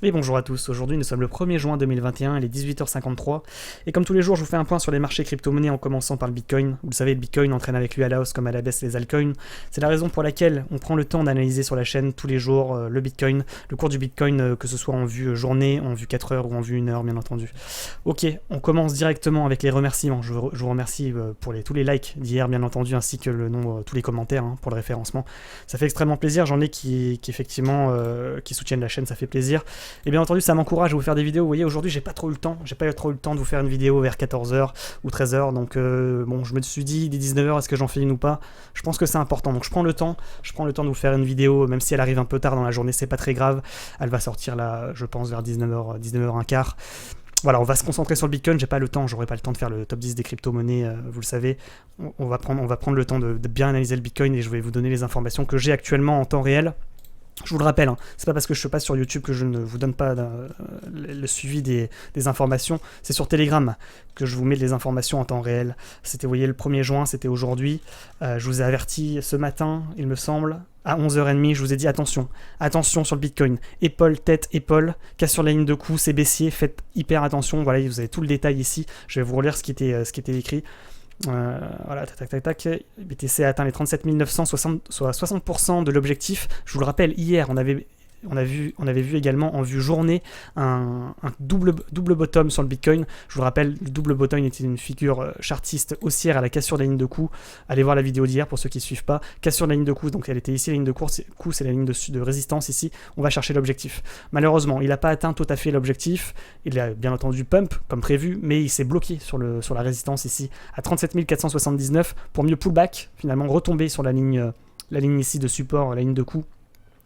Et bonjour à tous, aujourd'hui nous sommes le 1er juin 2021, il est 18h53, et comme tous les jours je vous fais un point sur les marchés crypto-monnaies en commençant par le Bitcoin. Vous le savez, le Bitcoin entraîne avec lui à la hausse comme à la baisse les altcoins. C'est la raison pour laquelle on prend le temps d'analyser sur la chaîne tous les jours le Bitcoin, le cours du Bitcoin, que ce soit en vue journée, en vue 4 heures ou en vue 1 heure bien entendu. Ok, on commence directement avec les remerciements. Je vous remercie pour tous les likes d'hier bien entendu, ainsi que tous les commentaires pour le référencement. Ça fait extrêmement plaisir, j'en ai qui effectivement qui soutiennent la chaîne, ça fait plaisir. Et bien entendu, ça m'encourage à vous faire des vidéos. Vous voyez, aujourd'hui, j'ai pas trop eu le temps. J'ai pas trop eu le temps de vous faire une vidéo vers 14h ou 13h. Donc, bon, je me suis dit, dès 19h, est-ce que j'en fais une ou pas? Je pense que c'est important. Donc, je prends le temps. Je prends le temps de vous faire une vidéo, même si elle arrive un peu tard dans la journée, c'est pas très grave. Elle va sortir là, je pense, vers 19h, 19h15. Voilà, on va se concentrer sur le Bitcoin. J'ai pas le temps, j'aurai pas le temps de faire le top 10 des crypto-monnaies, vous le savez. On va prendre le temps de bien analyser le Bitcoin et je vais vous donner les informations que j'ai actuellement en temps réel. Je vous le rappelle, c'est pas parce que je passe sur YouTube que je ne vous donne pas le suivi des informations. C'est sur Telegram que je vous mets les informations en temps réel. C'était, vous voyez, le 1er juin, c'était aujourd'hui. Je vous ai averti ce matin, il me semble, à 11h30, je vous ai dit attention sur le Bitcoin. Épaule, tête, épaule, casse sur la ligne de coup, c'est baissier, faites hyper attention. Voilà, vous avez tout le détail ici. Je vais vous relire ce qui était écrit. Voilà, tac. BTC a atteint les 37 960, soit 60% de l'objectif. Je vous le rappelle, hier, on avait vu également en vue journée un double bottom sur le Bitcoin. Je vous le rappelle, le double bottom était une figure chartiste haussière à la cassure de la ligne de coup. Allez voir la vidéo d'hier pour ceux qui ne suivent pas. Cassure de la ligne de coup, donc elle était ici, la ligne de coup, c'est la ligne de résistance ici. On va chercher l'objectif. Malheureusement, il n'a pas atteint tout à fait l'objectif. Il a bien entendu pump comme prévu, mais il s'est bloqué sur la résistance ici à 37 479 pour mieux pullback, finalement retomber sur la ligne ici de support, la ligne de coup.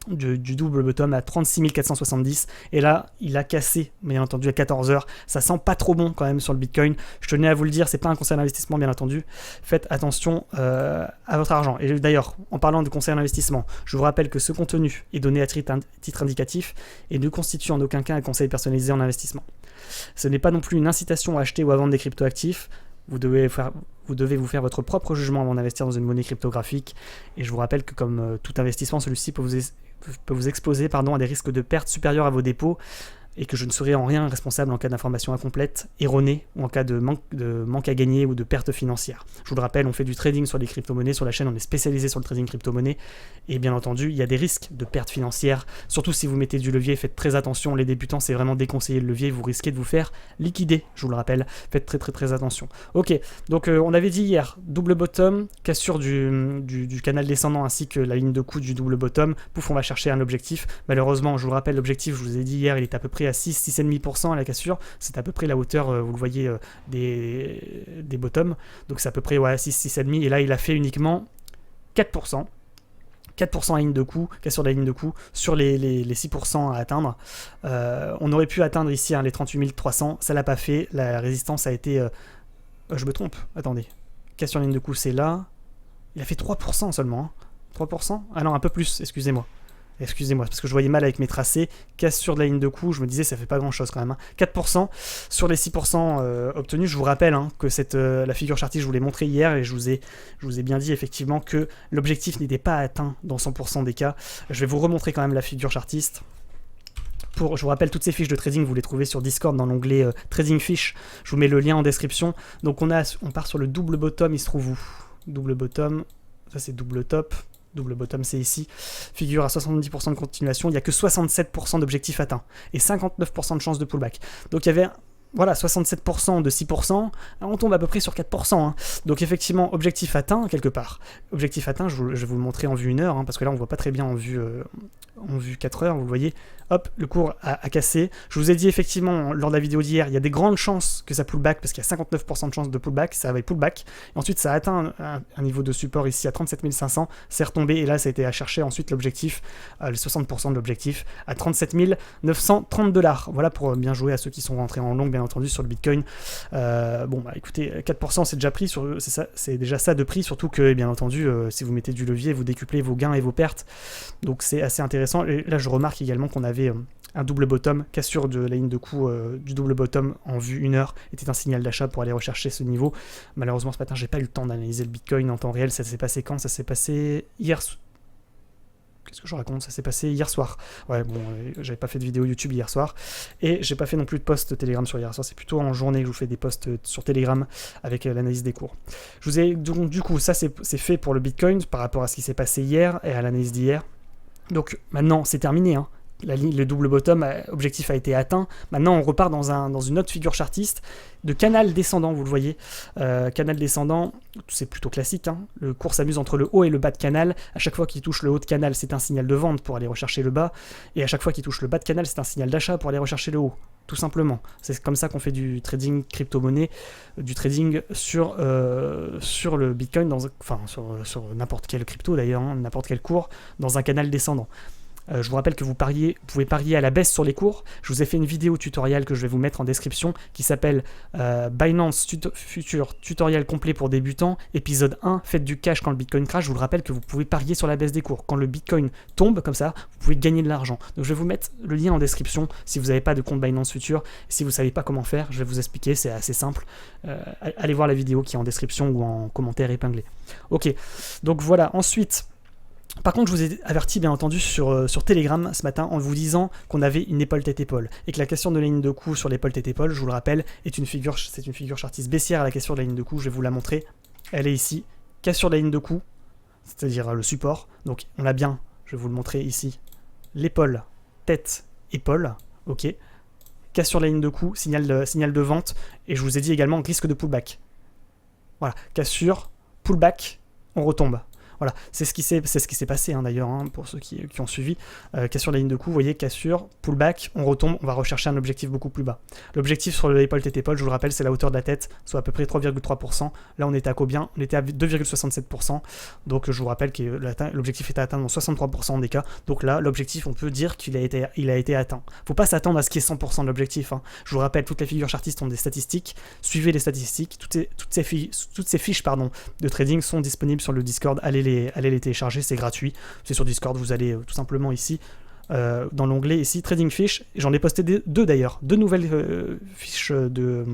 Du double bottom à 36 470 et là il a cassé bien entendu à 14h. Ça sent pas trop bon quand même sur le Bitcoin. Je tenais à vous le dire, c'est pas un conseil d'investissement bien entendu. Faites attention à votre argent. Et d'ailleurs, en parlant de conseil d'investissement, je vous rappelle que ce contenu est donné à titre indicatif et ne constitue en aucun cas un conseil personnalisé en investissement. Ce n'est pas non plus une incitation à acheter ou à vendre des cryptoactifs. Vous devez vous faire votre propre jugement avant d'investir dans une monnaie cryptographique. Et je vous rappelle que comme tout investissement, celui-ci peut vous exposer à des risques de perte supérieurs à vos dépôts et que je ne serai en rien responsable en cas d'information incomplète, erronée ou en cas de manque à gagner ou de perte financière. Je vous le rappelle, on fait du trading sur les crypto-monnaies, sur la chaîne on est spécialisé sur le trading crypto-monnaies et bien entendu il y a des risques de perte financière, surtout si vous mettez du levier, faites très attention, les débutants c'est vraiment déconseillé le levier, vous risquez de vous faire liquider, je vous le rappelle, faites très attention. Ok, donc on avait dit hier, double bottom, cassure du canal descendant ainsi que la ligne de coup du double bottom, pouf on va chercher un objectif, malheureusement je vous le rappelle l'objectif, je vous ai dit hier, il est à peu près à 6,5% à la cassure, c'est à peu près la hauteur, vous le voyez, des bottoms, donc c'est à peu près 6,5, et là il a fait uniquement 4%. 4% à ligne de coup, cassure de la ligne de coup, sur les 6% à atteindre. On aurait pu atteindre ici les 38 300, ça l'a pas fait, la résistance a été... je me trompe, attendez. Cassure de la ligne de coup, c'est là. Il a fait 3% seulement. 3%? Ah non, un peu plus, excusez-moi. Excusez-moi, parce que je voyais mal avec mes tracés. Cassure de la ligne de coup, je me disais ça fait pas grand chose quand même. 4% sur les 6% obtenus. Je vous rappelle que la figure chartiste, je vous l'ai montré hier et je vous ai bien dit effectivement que l'objectif n'était pas atteint dans 100% des cas. Je vais vous remontrer quand même la figure chartiste. Je vous rappelle, toutes ces fiches de trading, vous les trouvez sur Discord dans l'onglet Trading Fish. Je vous mets le lien en description. Donc on part sur le double bottom, il se trouve où? Double bottom, ça c'est double top. Double bottom, c'est ici. Figure à 70% de continuation. Il n'y a que 67% d'objectifs atteints et 59% de chances de pullback. Donc il y avait 67% de 6%, on tombe à peu près sur 4%. Donc effectivement, objectif atteint quelque part. Objectif atteint, je vais vous le montrer en vue 1 heure, parce que là on ne voit pas très bien en vue 4 heures, vous le voyez. Hop, le cours a cassé. Je vous ai dit effectivement, lors de la vidéo d'hier, il y a des grandes chances que ça pullback, parce qu'il y a 59% de chances de pullback, ça avait pullback. Et ensuite, ça a atteint un niveau de support ici à 37 500, c'est retombé, et là, ça a été à chercher ensuite l'objectif, le 60% de l'objectif, à 37 930 $. Voilà pour bien jouer à ceux qui sont rentrés en long, bien entendu, sur le Bitcoin. Écoutez, 4% c'est déjà pris, c'est déjà ça de prix, surtout que, bien entendu, si vous mettez du levier, vous décuplez vos gains et vos pertes. Donc c'est assez intéressant. Et là, je remarque également qu'on avait un double bottom, cassure de la ligne de coup du double bottom en vue 1 heure était un signal d'achat pour aller rechercher ce niveau. Malheureusement ce matin j'ai pas eu le temps d'analyser le Bitcoin en temps réel. Ça s'est passé quand? Ça s'est passé hier. Qu'est-ce que je raconte? Ça s'est passé hier soir. Ouais, bon, j'avais pas fait de vidéo YouTube hier soir. Et j'ai pas fait non plus de post Telegram sur hier soir. C'est plutôt en journée que je vous fais des posts sur Telegram avec l'analyse des cours. Je vous ai donc, du coup, ça c'est fait pour le Bitcoin par rapport à ce qui s'est passé hier et à l'analyse d'hier. Donc maintenant, c'est terminé, hein. Le double bottom objectif a été atteint. Maintenant, on repart dans une autre figure chartiste de canal descendant, vous le voyez. Canal descendant, c'est plutôt classique, hein. Le cours s'amuse entre le haut et le bas de canal. À chaque fois qu'il touche le haut de canal, c'est un signal de vente pour aller rechercher le bas. Et à chaque fois qu'il touche le bas de canal, c'est un signal d'achat pour aller rechercher le haut. Tout simplement. C'est comme ça qu'on fait du trading crypto-monnaie, du trading sur le Bitcoin, sur n'importe quel crypto d'ailleurs, hein, n'importe quel cours, dans un canal descendant. Je vous rappelle que vous pouvez parier à la baisse sur les cours. Je vous ai fait une vidéo tutoriel que je vais vous mettre en description qui s'appelle Binance Future Tutoriel complet pour débutants, épisode 1, faites du cash quand le Bitcoin crash. Je vous le rappelle que vous pouvez parier sur la baisse des cours. Quand le Bitcoin tombe comme ça, vous pouvez gagner de l'argent. Donc je vais vous mettre le lien en description si vous n'avez pas de compte Binance Future. Si vous ne savez pas comment faire, je vais vous expliquer, c'est assez simple. Allez voir la vidéo qui est en description ou en commentaire épinglé. Ok, donc voilà, ensuite... Par contre, je vous ai averti bien entendu sur Telegram ce matin en vous disant qu'on avait une épaule tête-épaule et que la question de la ligne de coup sur l'épaule tête-épaule, je vous le rappelle, c'est une figure chartiste baissière à la question de la ligne de coup. Je vais vous la montrer. Elle est ici. Casse sur la ligne de coup, c'est-à-dire le support. Donc on a bien, je vais vous le montrer ici, l'épaule, tête, épaule. Ok. Casse sur la ligne de coup, signal de vente. Et je vous ai dit également risque de pullback. Voilà. Cassure, pullback, on retombe. Voilà, c'est ce qui s'est passé hein, d'ailleurs, hein, pour ceux qui ont suivi. Cassure la ligne de coup, vous voyez, cassure, pullback, on retombe, on va rechercher un objectif beaucoup plus bas. L'objectif sur l'épaule tête-épaule, je vous le rappelle, c'est la hauteur de la tête, soit à peu près 3,3%. Là, on était à combien? On était à 2,67%. Donc, je vous rappelle que l'objectif était atteint dans 63% des cas. Donc là, l'objectif, on peut dire qu'il a été atteint. Faut pas s'attendre à ce qu'il y ait 100% de l'objectif. Hein. Je vous rappelle, toutes les figures chartistes ont des statistiques. Suivez les statistiques. Toutes ces fiches de trading sont disponibles sur le Discord. Allez les télécharger, c'est gratuit. C'est sur Discord, vous allez tout simplement ici, dans l'onglet ici, Trading Fish. J'en ai posté deux d'ailleurs, deux nouvelles fiches de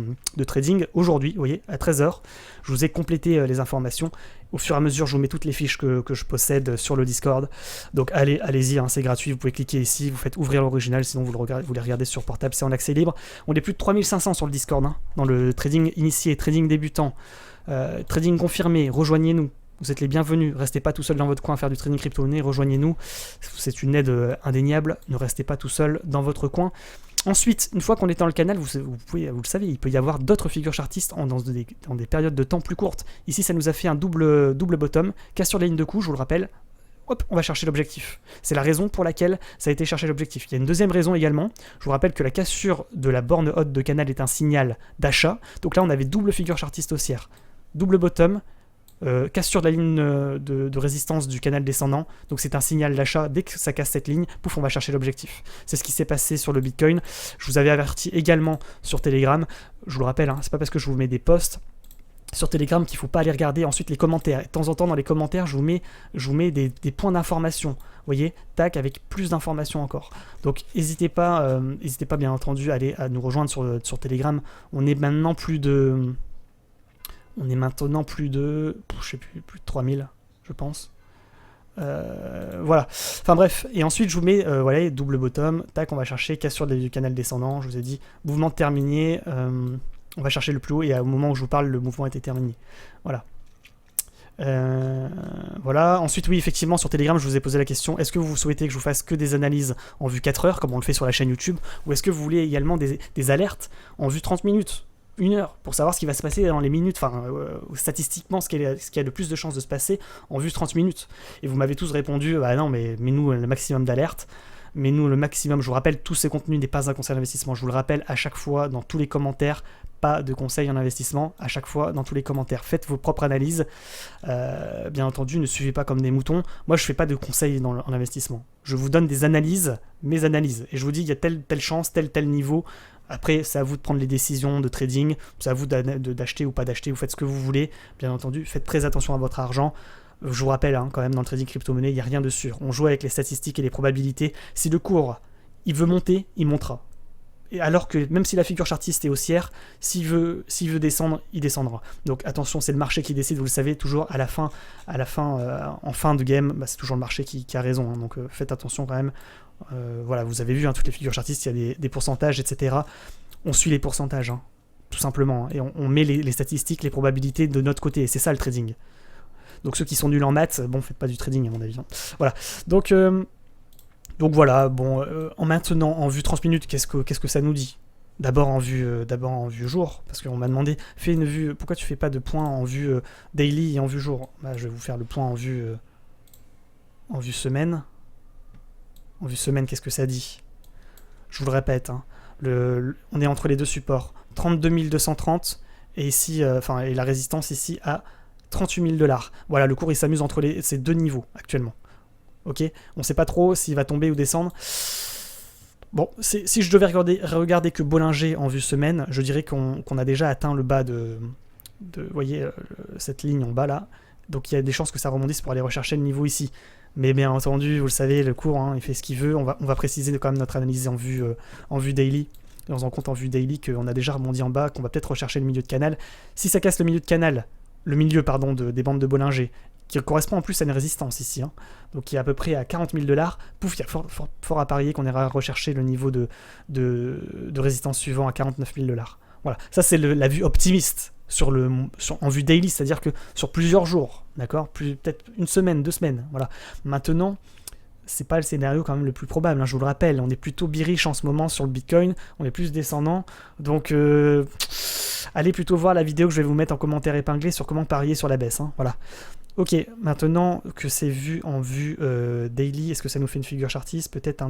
trading aujourd'hui, vous voyez, à 13h. Je vous ai complété les informations. Au fur et à mesure, je vous mets toutes les fiches que je possède sur le Discord. Donc allez-y, hein, c'est gratuit, vous pouvez cliquer ici, vous faites ouvrir l'original, sinon vous les regardez sur portable, c'est en accès libre. On est plus de 3500 sur le Discord, hein, dans le trading initié, trading débutant, trading confirmé, rejoignez-nous. Vous êtes les bienvenus, restez pas tout seul dans votre coin à faire du trading crypto-monnaie, rejoignez-nous, c'est une aide indéniable, ne restez pas tout seul dans votre coin. Ensuite, une fois qu'on est dans le canal, vous le savez, il peut y avoir d'autres figures chartistes dans des périodes de temps plus courtes. Ici, ça nous a fait un double bottom, casse sur la ligne de coup, je vous le rappelle, hop, on va chercher l'objectif. C'est la raison pour laquelle ça a été chercher l'objectif. Il y a une deuxième raison également, je vous rappelle que la cassure de la borne haute de canal est un signal d'achat, donc là on avait double figure chartiste haussière, double bottom, cassure de la ligne de résistance du canal descendant, donc c'est un signal d'achat. Dès que ça casse cette ligne, pouf, on va chercher l'objectif. C'est ce qui s'est passé sur le Bitcoin. Je vous avais averti également sur Telegram, je vous le rappelle, hein, c'est pas parce que je vous mets des posts sur Telegram qu'il ne faut pas aller regarder ensuite les commentaires. Et de temps en temps dans les commentaires, je vous mets des points d'information. Vous voyez, tac, avec plus d'informations encore. Donc n'hésitez pas bien entendu à nous rejoindre sur Telegram. On est maintenant plus de... je sais plus de 3000, je pense. Voilà. Enfin bref. Et ensuite, je vous mets, voilà, double bottom. Tac, on va chercher cassure du canal descendant. Je vous ai dit, mouvement terminé. On va chercher le plus haut. Et au moment où je vous parle, le mouvement était terminé. Voilà. Voilà. Ensuite, oui, effectivement, sur Telegram, je vous ai posé la question, est-ce que vous souhaitez que je vous fasse que des analyses en vue 4 heures, comme on le fait sur la chaîne YouTube, ou est-ce que vous voulez également des alertes en vue 30 minutes, 1 heure, pour savoir ce qui va se passer dans les minutes, enfin, statistiquement, ce qui a le plus de chances de se passer en vue 30 minutes. Et vous m'avez tous répondu, bah non, mais nous le maximum d'alertes. Mais nous, le maximum, je vous rappelle, tous ces contenus n'est pas un conseil d'investissement. Je vous le rappelle à chaque fois, dans tous les commentaires, pas de conseils en investissement. À chaque fois, dans tous les commentaires, faites vos propres analyses. Bien entendu, ne suivez pas comme des moutons. Moi, je ne fais pas de conseils en investissement. Je vous donne des analyses, mes analyses. Et je vous dis, il y a telle chance, tel niveau. Après, c'est à vous de prendre les décisions de trading. C'est à vous d'acheter ou pas d'acheter. Vous faites ce que vous voulez. Bien entendu, faites très attention à votre argent. Je vous rappelle, hein, quand même, dans le trading crypto-monnaie, il n'y a rien de sûr. On joue avec les statistiques et les probabilités. Si le cours, il veut monter, il montera. Et alors que même si la figure chartiste est haussière, s'il veut descendre, il descendra. Donc attention, c'est le marché qui décide, vous le savez, toujours à la fin en fin de game, bah, c'est toujours le marché qui a raison, hein, donc faites attention quand même. Voilà, vous avez vu, hein, toutes les figures chartistes, il y a des pourcentages, etc. On suit les pourcentages, hein, tout simplement, hein, et on met les statistiques, les probabilités de notre côté, et c'est ça le trading. Donc ceux qui sont nuls en maths, bon, faites pas du trading à mon avis. Hein. Voilà, donc voilà, bon, maintenant en vue 30 minutes, qu'est-ce que ça nous dit? D'abord en vue jour, parce qu'on m'a demandé, fais une vue, pourquoi tu fais pas de points en vue daily et en vue jour? Bah, je vais vous faire le point en vue semaine. En vue semaine, qu'est-ce que ça dit? Je vous le répète, hein, on est entre les deux supports, 32 230 et ici, et la résistance ici à 38 000 $. Voilà, le cours il s'amuse entre ces deux niveaux actuellement. Ok, on ne sait pas trop s'il va tomber ou descendre. Bon, si je devais regarder que Bollinger en vue semaine, je dirais qu'on a déjà atteint le bas de vous voyez, cette ligne en bas là. Donc il y a des chances que ça rebondisse pour aller rechercher le niveau ici. Mais bien entendu, vous le savez, le cours, hein, il fait ce qu'il veut. On va préciser quand même notre analyse en vue daily. Et on se rend compte en vue daily qu'on a déjà rebondi en bas, qu'on va peut-être rechercher le milieu de canal. Si ça casse le milieu de canal, des bandes de Bollinger, qui correspond en plus à une résistance ici, hein, donc qui est à peu près à 40 000 $, pouf, il y a fort à parier qu'on ira rechercher le niveau de résistance suivant à 49 000 $. Voilà, ça c'est la vue optimiste en vue daily, c'est-à-dire que sur plusieurs jours, d'accord, peut-être une semaine, 2 semaines, voilà. Maintenant, c'est pas le scénario quand même le plus probable, hein, je vous le rappelle, on est plutôt bearish en ce moment sur le Bitcoin, on est plus descendant, donc allez plutôt voir la vidéo que je vais vous mettre en commentaire épinglé sur comment parier sur la baisse, hein, voilà. Ok, maintenant que c'est vu en vue daily, est-ce que ça nous fait une figure chartiste? Peut-être un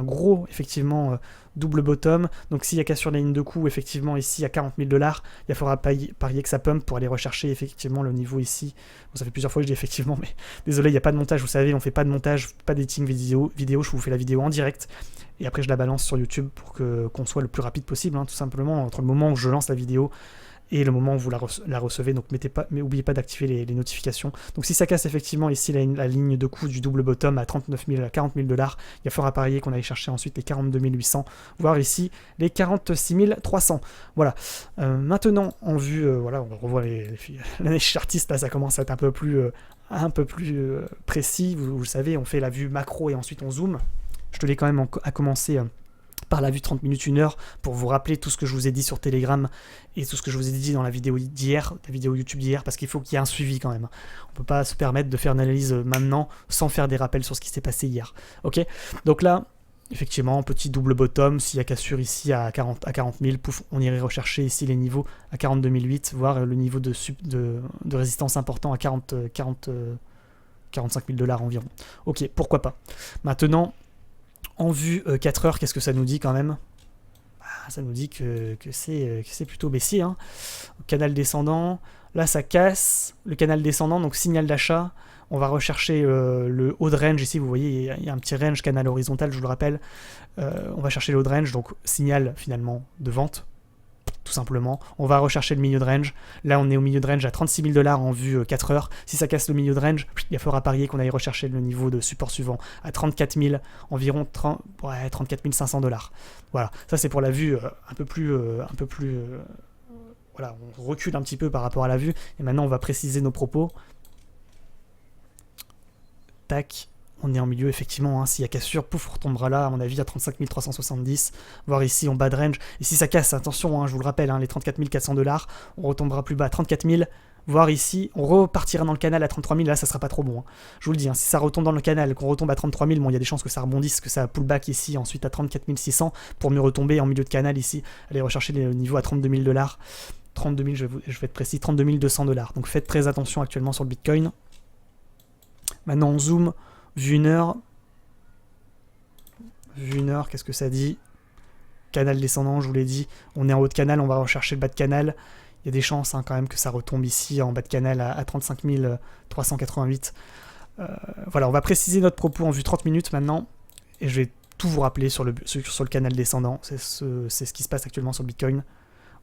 gros, effectivement, double bottom. Donc s'il y a cassure la ligne de coup, effectivement, ici, à 40 000 $, il faudra parier que ça pump pour aller rechercher, effectivement, le niveau ici. Bon, ça fait plusieurs fois que je dis effectivement, mais désolé, il n'y a pas de montage, vous savez, on fait pas de montage, pas d'editing vidéo, je vous fais la vidéo en direct. Et après, je la balance sur YouTube pour qu'on soit le plus rapide possible, hein, tout simplement, entre le moment où je lance la vidéo et le moment où vous la recevez, donc n'oubliez pas d'activer les notifications. Donc si ça casse effectivement ici la ligne de coup du double bottom à 40 000 $, il y a fort à parier qu'on aille chercher ensuite les 42 800, voire ici les 46 300. Voilà. Maintenant en vue, voilà, on revoit l'analyse chartiste, là ça commence à être un peu plus précis. Vous le savez, on fait la vue macro et ensuite on zoome. Je tenais quand même à commencer par la vue 30 minutes 1 heure pour vous rappeler tout ce que je vous ai dit sur Telegram et tout ce que je vous ai dit dans la vidéo d'hier, la vidéo YouTube d'hier, parce qu'il faut qu'il y ait un suivi quand même. On peut pas se permettre de faire une analyse maintenant sans faire des rappels sur ce qui s'est passé hier. Ok, donc là, effectivement, petit double bottom, s'il y a cassure ici à 40 000, pouf, on irait rechercher ici les niveaux à 42 008, voire le niveau de résistance important à 45 000 $ environ. Ok, pourquoi pas. Maintenant, en vue 4 heures, qu'est-ce que ça nous dit quand même? Ça nous dit que c'est plutôt baissier. Hein. Canal descendant, là ça casse. Le canal descendant, donc signal d'achat. On va rechercher le haut de range ici. Vous voyez, il y a un petit range canal horizontal, je vous le rappelle. On va chercher le haut de range, donc signal finalement de vente. Tout simplement, on va rechercher le milieu de range. Là, on est au milieu de range à 36 000 $ en vue 4 heures. Si ça casse le milieu de range, il faudra parier qu'on aille rechercher le niveau de support suivant à 34 000, environ 34 500 $. Voilà, ça c'est pour la vue un peu plus voilà, on recule un petit peu par rapport à la vue. Et maintenant, on va préciser nos propos. Tac. On est en milieu, effectivement, hein, s'il y a cassure, pouf, on retombera là, à mon avis, à 35 370, voire ici en bas de range. Et si ça casse, attention, hein, je vous le rappelle, hein, les 34 400 $, on retombera plus bas à 34 000, voire ici, on repartira dans le canal à 33 000, là, ça sera pas trop bon. Hein. Je vous le dis, hein, si ça retombe dans le canal, qu'on retombe à 33 000, bon, il y a des chances que ça rebondisse, que ça pullback ici, ensuite à 34 600, pour mieux retomber en milieu de canal ici, aller rechercher les niveaux à 32 000 $. 32 000, je vais être précis, 32 200 $. Donc faites très attention actuellement sur le Bitcoin. Maintenant, on zoome. Vue 1 heure. Vue 1 heure, qu'est-ce que ça dit? Canal descendant, je vous l'ai dit. On est en haut de canal, on va rechercher le bas de canal. Il y a des chances hein, quand même que ça retombe ici en bas de canal à 35 388. Voilà, on va préciser notre propos en vue 30 minutes maintenant. Et je vais tout vous rappeler sur le canal descendant. C'est ce qui se passe actuellement sur le Bitcoin.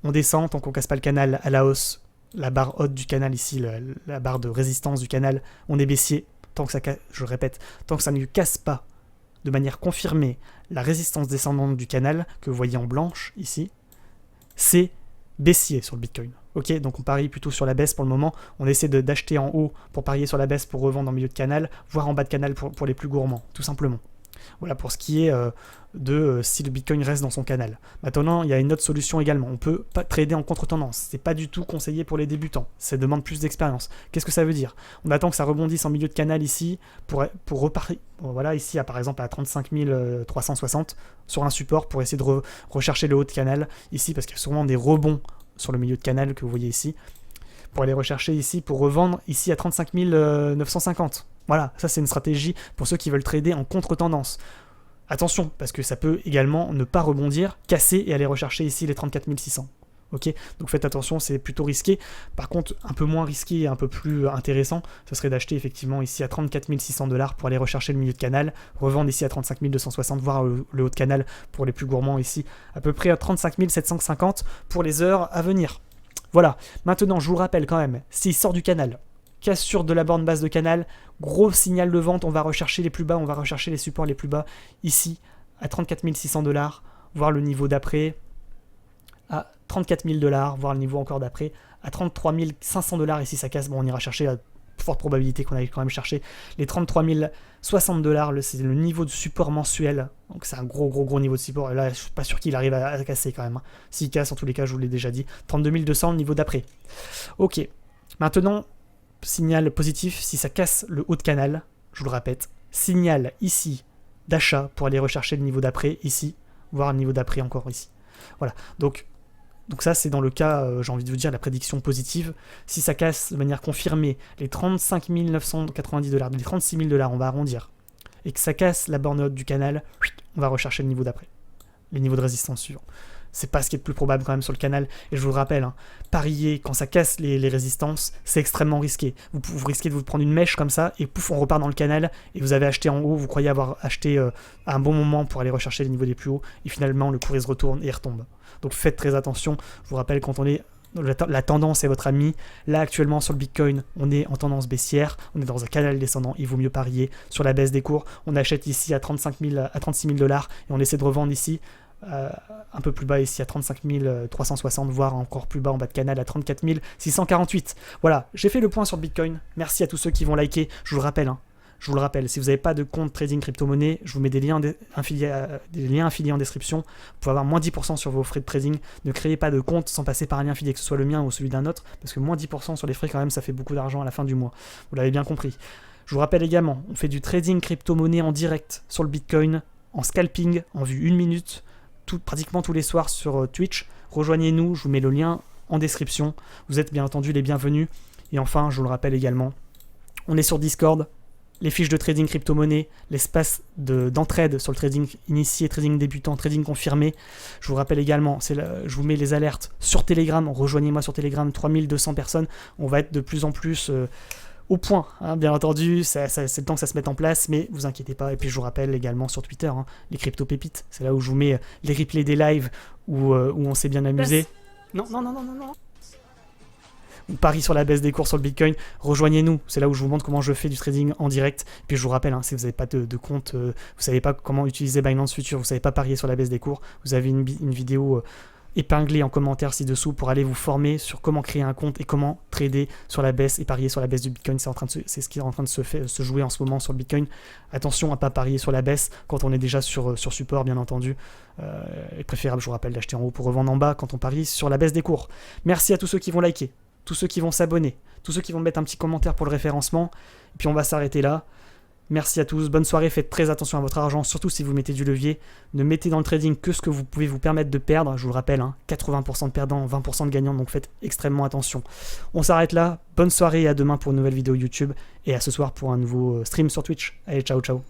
On descend, tant qu'on ne casse pas le canal à la hausse. La barre haute du canal ici, la barre de résistance du canal, on est baissier. Tant que ça, je répète, tant que ça ne casse pas de manière confirmée la résistance descendante du canal, que vous voyez en blanche ici, c'est baissier sur le Bitcoin. Ok, donc on parie plutôt sur la baisse pour le moment. On essaie d'acheter en haut pour parier sur la baisse pour revendre en milieu de canal, voire en bas de canal pour les plus gourmands, tout simplement. Voilà pour ce qui est si le Bitcoin reste dans son canal. Maintenant, il y a une autre solution également. On peut pas trader en contre-tendance. C'est pas du tout conseillé pour les débutants. Ça demande plus d'expérience. Qu'est-ce que ça veut dire? On attend que ça rebondisse en milieu de canal ici pour repartir. Bon, voilà, ici, par exemple, à 35 360 sur un support pour essayer de rechercher le haut de canal. Ici, parce qu'il y a sûrement des rebonds sur le milieu de canal que vous voyez ici. Pour aller rechercher ici, pour revendre ici à 35 950. Voilà, ça c'est une stratégie pour ceux qui veulent trader en contre-tendance. Attention, parce que ça peut également ne pas rebondir, casser et aller rechercher ici les 34 600. Ok, donc faites attention, c'est plutôt risqué. Par contre, un peu moins risqué et un peu plus intéressant, ce serait d'acheter effectivement ici à 34 600 $ pour aller rechercher le milieu de canal, revendre ici à 35 260, voire le haut de canal pour les plus gourmands ici, à peu près à 35 750 pour les heures à venir. Voilà, maintenant je vous le rappelle quand même, s'il sort du canal, cassure de la borne basse de canal, gros signal de vente, on va rechercher les plus bas, on va rechercher les supports les plus bas, ici à 34 600 $, voir le niveau d'après, à 34 000 $, voir le niveau encore d'après, à 33 500 $, et si ça casse, bon on ira chercher à forte probabilité qu'on aille quand même chercher les 33 060 $, c'est le niveau de support mensuel, donc c'est un gros niveau de support, et là je suis pas sûr qu'il arrive à casser quand même, hein. S'il casse, en tous les cas je vous l'ai déjà dit, 32 200 le niveau d'après. Ok, maintenant, signal positif, si ça casse le haut de canal, je vous le répète, signal ici d'achat pour aller rechercher le niveau d'après ici, voire le niveau d'après encore ici. Voilà, donc ça c'est dans le cas, j'ai envie de vous dire, la prédiction positive. Si ça casse de manière confirmée les 35 990 $, les 36 000 $, on va arrondir, et que ça casse la borne haute du canal, on va rechercher le niveau d'après, les niveaux de résistance suivants. C'est pas ce qui est le plus probable quand même sur le canal, et je vous le rappelle, hein, parier quand ça casse les résistances, c'est extrêmement risqué. Vous risquez de vous prendre une mèche comme ça, et pouf, on repart dans le canal, et vous avez acheté en haut, vous croyez avoir acheté à un bon moment pour aller rechercher les niveaux les plus hauts, et finalement le cours il se retourne et il retombe. Donc faites très attention, je vous rappelle, quand on est... La tendance est votre ami. Là actuellement sur le Bitcoin, on est en tendance baissière, on est dans un canal descendant, il vaut mieux parier sur la baisse des cours. On achète ici à 36 000 $, et on essaie de revendre ici un peu plus bas ici à 35 360, voire encore plus bas en bas de canal à 34 648. Voilà, j'ai fait le point sur le Bitcoin. Merci à tous ceux qui vont liker. Je vous le rappelle, si vous n'avez pas de compte trading crypto-monnaie, je vous mets des liens affiliés en description. Vous pouvez avoir moins 10% sur vos frais de trading. Ne créez pas de compte sans passer par un lien affilié, que ce soit le mien ou celui d'un autre, parce que moins 10% sur les frais, quand même, ça fait beaucoup d'argent à la fin du mois. Vous l'avez bien compris. Je vous rappelle également, on fait du trading crypto-monnaie en direct sur le Bitcoin, en scalping, en vue 1 minute, pratiquement tous les soirs sur Twitch. Rejoignez-nous, je vous mets le lien en description. Vous êtes bien entendu les bienvenus. Et enfin, je vous le rappelle également, on est sur Discord. Les fiches de trading crypto-monnaie, l'espace d'entraide sur le trading initié, trading débutant, trading confirmé. Je vous rappelle également, je vous mets les alertes sur Telegram. Rejoignez-moi sur Telegram, 3200 personnes. On va être de plus en plus au point, hein, bien entendu. C'est le temps que ça se mette en place, mais vous inquiétez pas. Et puis je vous rappelle également sur Twitter, hein, les crypto-pépites. C'est là où je vous mets les replays des lives où on s'est bien amusé. Non. On parie sur la baisse des cours sur le Bitcoin, rejoignez-nous, c'est là où je vous montre comment je fais du trading en direct. Et puis je vous rappelle, hein, si vous n'avez pas de compte, vous ne savez pas comment utiliser Binance Future, vous ne savez pas parier sur la baisse des cours, vous avez une vidéo épinglée en commentaire ci-dessous pour aller vous former sur comment créer un compte et comment trader sur la baisse et parier sur la baisse du Bitcoin. C'est ce qui est en train de se jouer en ce moment sur le Bitcoin. Attention à ne pas parier sur la baisse quand on est déjà sur support, bien entendu. Il est préférable, je vous rappelle, d'acheter en haut pour revendre en bas quand on parie sur la baisse des cours. Merci à tous ceux qui vont liker, tous ceux qui vont s'abonner, tous ceux qui vont mettre un petit commentaire pour le référencement, et puis on va s'arrêter là. Merci à tous, bonne soirée, faites très attention à votre argent, surtout si vous mettez du levier. Ne mettez dans le trading que ce que vous pouvez vous permettre de perdre, je vous le rappelle, hein, 80% de perdants, 20% de gagnants, donc faites extrêmement attention. On s'arrête là, bonne soirée et à demain pour une nouvelle vidéo YouTube, et à ce soir pour un nouveau stream sur Twitch. Allez, ciao ciao.